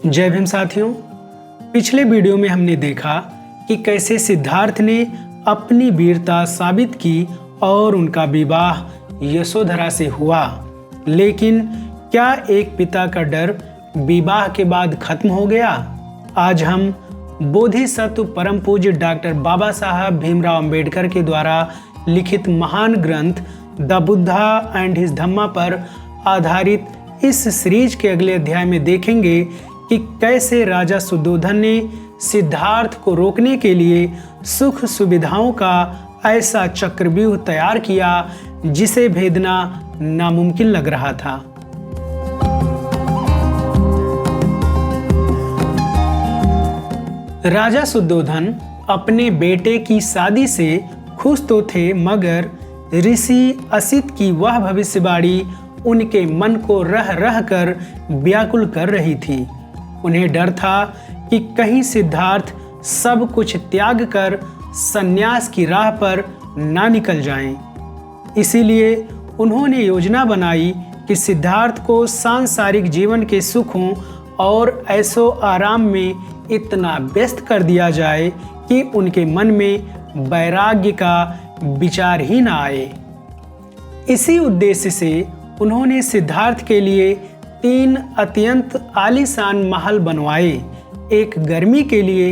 जय भीम साथियों। पिछले वीडियो में हमने देखा कि कैसे सिद्धार्थ ने अपनी वीरता साबित की और उनका विवाह यशोधरा से हुआ। लेकिन क्या एक पिता का डर विवाह के बाद खत्म हो गया? आज हम बोधिसत्व परम पूज्य डॉक्टर बाबा साहब भीमराव अंबेडकर के द्वारा लिखित महान ग्रंथ द बुद्धा एंड हिज धम्मा पर आधारित इस सीरीज के अगले अध्याय में देखेंगे कि कैसे राजा सुद्धोधन ने सिद्धार्थ को रोकने के लिए सुख सुविधाओं का ऐसा चक्रव्यूह तैयार किया जिसे भेदना नामुमकिन लग रहा था। राजा सुद्धोधन अपने बेटे की शादी से खुश तो थे, मगर ऋषि असित की वह भविष्यवाणी उनके मन को रह रह कर व्याकुल कर रही थी। उन्हें डर था कि कहीं सिद्धार्थ सब कुछ त्याग कर संन्यास की राह पर ना निकल जाएं। इसीलिए उन्होंने योजना बनाई कि सिद्धार्थ को सांसारिक जीवन के सुखों और ऐशो आराम में इतना व्यस्त कर दिया जाए कि उनके मन में वैराग्य का विचार ही ना आए। इसी उद्देश्य से उन्होंने सिद्धार्थ के लिए 3 अत्यंत आलीशान महल बनवाए, एक गर्मी के लिए,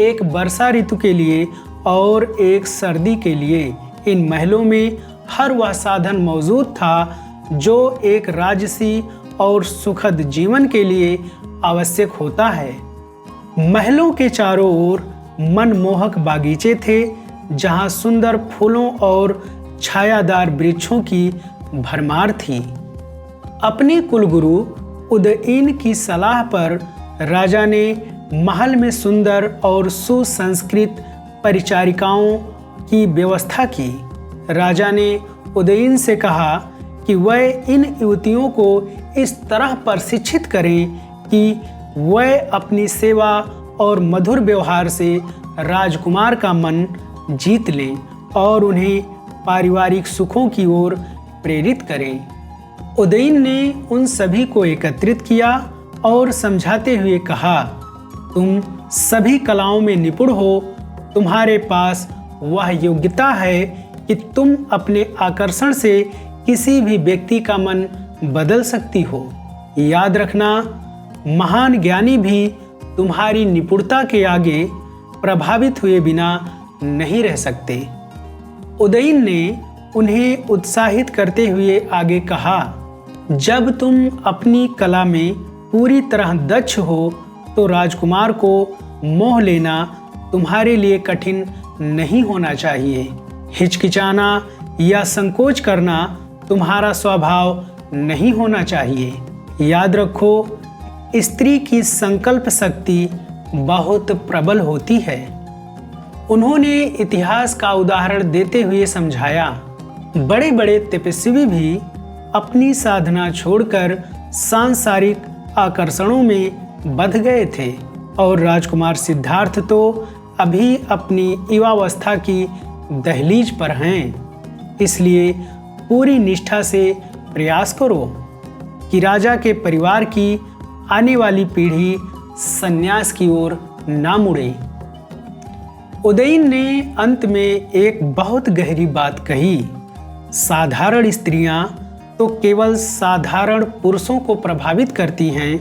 एक वर्षा ऋतु के लिए और एक सर्दी के लिए। इन महलों में हर वह साधन मौजूद था जो एक राजसी और सुखद जीवन के लिए आवश्यक होता है। महलों के चारों ओर मनमोहक बागीचे थे जहां सुंदर फूलों और छायादार वृक्षों की भरमार थी। अपने कुलगुरु उदयीन की सलाह पर राजा ने महल में सुंदर और सुसंस्कृत परिचारिकाओं की व्यवस्था की। राजा ने उदयीन से कहा कि वह इन युवतियों को इस तरह प्रशिक्षित करें कि वह अपनी सेवा और मधुर व्यवहार से राजकुमार का मन जीत लें और उन्हें पारिवारिक सुखों की ओर प्रेरित करें। उदयीन ने उन सभी को एकत्रित किया और समझाते हुए कहा, तुम सभी कलाओं में निपुण हो, तुम्हारे पास वह योग्यता है कि तुम अपने आकर्षण से किसी भी व्यक्ति का मन बदल सकती हो। याद रखना, महान ज्ञानी भी तुम्हारी निपुणता के आगे प्रभावित हुए बिना नहीं रह सकते। उदयीन ने उन्हें उत्साहित करते हुए आगे कहा, जब तुम अपनी कला में पूरी तरह दक्ष हो तो राजकुमार को मोह लेना तुम्हारे लिए कठिन नहीं होना चाहिए। हिचकिचाना या संकोच करना तुम्हारा स्वभाव नहीं होना चाहिए। याद रखो, स्त्री की संकल्प शक्ति बहुत प्रबल होती है। उन्होंने इतिहास का उदाहरण देते हुए समझाया, बड़े बड़े तपस्वी भी अपनी साधना छोड़कर सांसारिक आकर्षणों में बंध गए थे और राजकुमार सिद्धार्थ तो अभी अपनी युवावस्था की दहलीज पर हैं। इसलिए पूरी निष्ठा से प्रयास करो कि राजा के परिवार की आने वाली पीढ़ी संन्यास की ओर ना मुड़े। उदयीन ने अंत में एक बहुत गहरी बात कही, साधारण स्त्रियां तो केवल साधारण पुरुषों को प्रभावित करती हैं,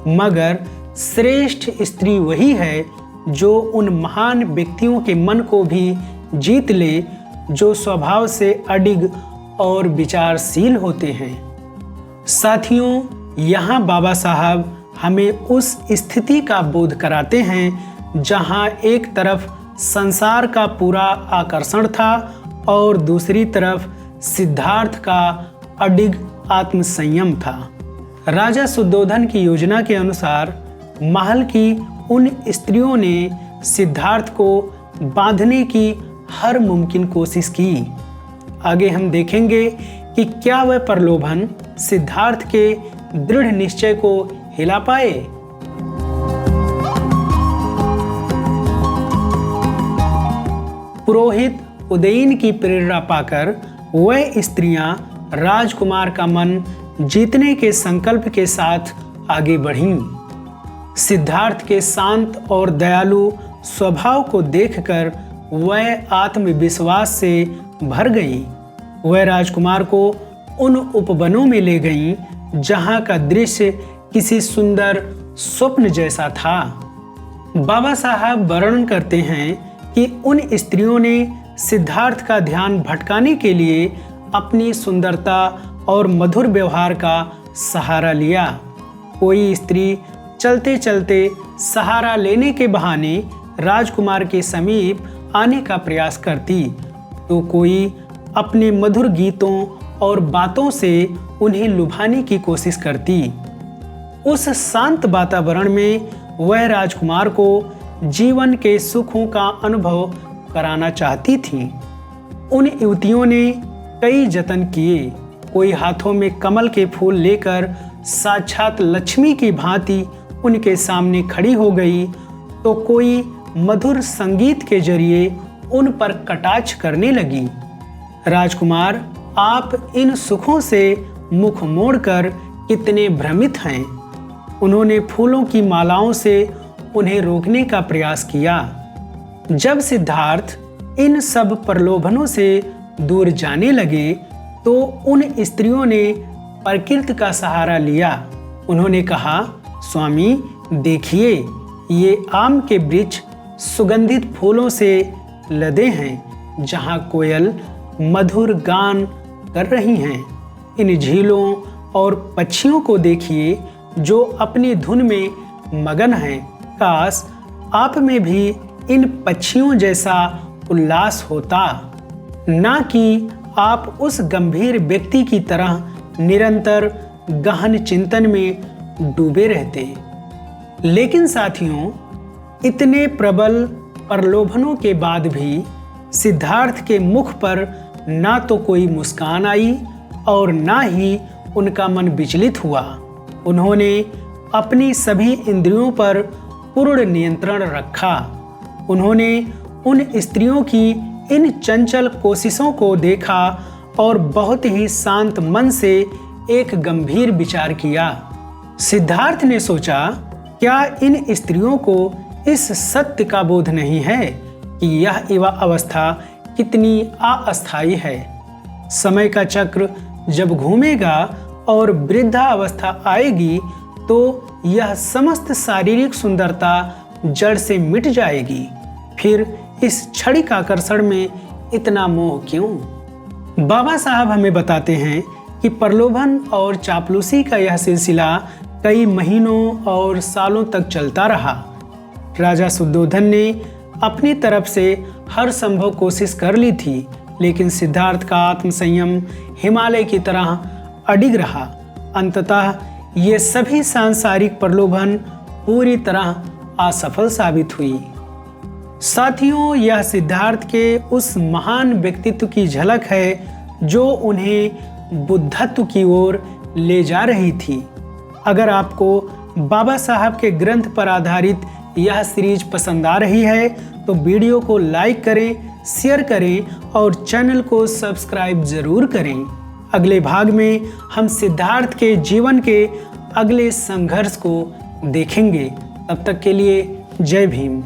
मगर श्रेष्ठ स्त्री वही है जो उन महान व्यक्तियों के मन को भी जीत ले जो स्वभाव से अडिग और विचारशील होते हैं। साथियों, यहाँ बाबा साहब हमें उस स्थिति का बोध कराते हैं जहाँ एक तरफ संसार का पूरा आकर्षण था और दूसरी तरफ सिद्धार्थ का अडिग आत्मसंयम था। राजा सुद्धोधन की योजना के अनुसार महल की उन स्त्रियों ने सिद्धार्थ को बांधने की हर मुमकिन कोशिश की। आगे हम देखेंगे कि क्या वह प्रलोभन सिद्धार्थ के दृढ़ निश्चय को हिला पाए। पुरोहित उदयीन की प्रेरणा पाकर वह स्त्रियां राजकुमार का मन जीतने के संकल्प के साथ आगे बढ़ीं। सिद्धार्थ के शांत और दयालु स्वभाव को देखकर वह आत्मविश्वास से भर गई। वह राजकुमार को उन उपवनों में ले गई जहां का दृश्य किसी सुंदर स्वप्न जैसा था। बाबा साहब वर्णन करते हैं कि उन स्त्रियों ने सिद्धार्थ का ध्यान भटकाने के लिए अपनी सुंदरता और मधुर व्यवहार का सहारा लिया। कोई स्त्री चलते चलते सहारा लेने के बहाने राजकुमार के समीप आने का प्रयास करती, तो कोई अपने मधुर गीतों और बातों से उन्हें लुभाने की कोशिश करती। उस शांत वातावरण में वह राजकुमार को जीवन के सुखों का अनुभव कराना चाहती थी। उन युवतियों ने कई जतन किए। कोई हाथों में कमल के फूल लेकर साक्षात लक्ष्मी की भांति उनके सामने खड़ी हो गई, तो कोई मधुर संगीत के जरिए उन पर कटाक्ष करने लगी। राजकुमार, आप इन सुखों से मुख मोड़कर कितने भ्रमित हैं। उन्होंने फूलों की मालाओं से उन्हें रोकने का प्रयास किया। जब सिद्धार्थ इन सब प्रलोभनों से दूर जाने लगे तो उन स्त्रियों ने प्रकृति का सहारा लिया। उन्होंने कहा, स्वामी देखिए, ये आम के वृक्ष सुगंधित फूलों से लदे हैं, जहाँ कोयल मधुर गान कर रही हैं। इन झीलों और पक्षियों को देखिए जो अपनी धुन में मगन हैं। काश आप में भी इन पक्षियों जैसा उल्लास होता, ना कि आप उस गंभीर व्यक्ति की तरह निरंतर गहन चिंतन में डूबे रहते। लेकिन साथियों, इतने प्रबल प्रलोभनों के बाद भी सिद्धार्थ के मुख पर ना तो कोई मुस्कान आई और ना ही उनका मन विचलित हुआ। उन्होंने अपनी सभी इंद्रियों पर पूर्ण नियंत्रण रखा। उन्होंने उन स्त्रियों की इन चंचल कोशिशों को देखा और बहुत ही शांत मन से एक गंभीर विचार किया। सिद्धार्थ ने सोचा, क्या इन स्त्रियों को इस सत्य का बोध नहीं है कि यह युवा अवस्था कितनी अस्थायी है। समय का चक्र जब घूमेगा और वृद्धा अवस्था आएगी तो यह समस्त शारीरिक सुंदरता जड़ से मिट जाएगी। फिर इस क्षणिक आकर्षण में इतना मोह क्यों? बाबा साहब हमें बताते हैं कि प्रलोभन और चापलूसी का यह सिलसिला कई महीनों और सालों तक चलता रहा। राजा शुद्धोधन ने अपनी तरफ से हर संभव कोशिश कर ली थी, लेकिन सिद्धार्थ का आत्मसंयम हिमालय की तरह अडिग रहा। अंततः ये सभी सांसारिक प्रलोभन पूरी तरह असफल साबित हुई। साथियों, यह सिद्धार्थ के उस महान व्यक्तित्व की झलक है जो उन्हें बुद्धत्व की ओर ले जा रही थी। अगर आपको बाबा साहब के ग्रंथ पर आधारित यह सीरीज पसंद आ रही है तो वीडियो को लाइक करें, शेयर करें और चैनल को सब्सक्राइब जरूर करें। अगले भाग में हम सिद्धार्थ के जीवन के अगले संघर्ष को देखेंगे। तब तक के लिए जय भीम।